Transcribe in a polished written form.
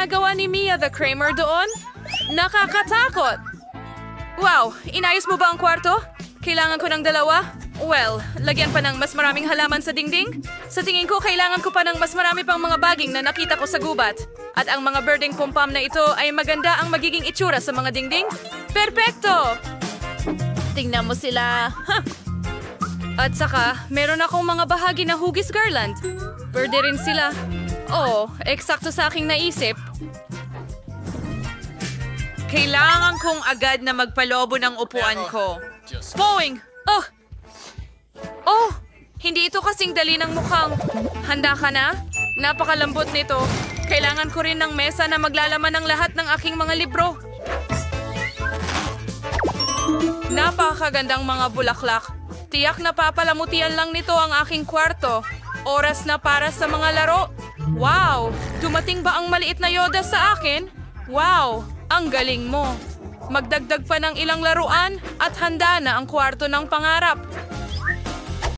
ginagawa ni Mia the Kramer doon? Nakakatakot! Wow, inayos mo ba ang kwarto? Kailangan ko ng dalawa? Well, lagyan pa ng mas maraming halaman sa dingding? Sa tingin ko, kailangan ko pa ng mas marami pang mga baging na nakita ko sa gubat. At ang mga birding pom-pom na ito ay maganda ang magiging itsura sa mga dingding? Perpekto! Tingnan mo sila. At saka, meron akong mga bahagi na hugis garland. Pwede rin sila. Oh, eksakto sa aking naisip. Kailangan kong agad na magpalobo ng upuan ko. Poing! Oh! Oh! Hindi ito kasing dali ng mukhang. Handa ka na? Napakalambot nito. Kailangan ko rin ng mesa na maglalaman ng lahat ng aking mga libro. Napakagandang mga bulaklak. Tiyak na papalamutian lang nito ang aking kwarto. Oras na para sa mga laro. Wow! Dumating ba ang maliit na Yoda sa akin? Wow! Ang galing mo. Magdagdag pa ng ilang laruan at handa na ang kwarto ng pangarap.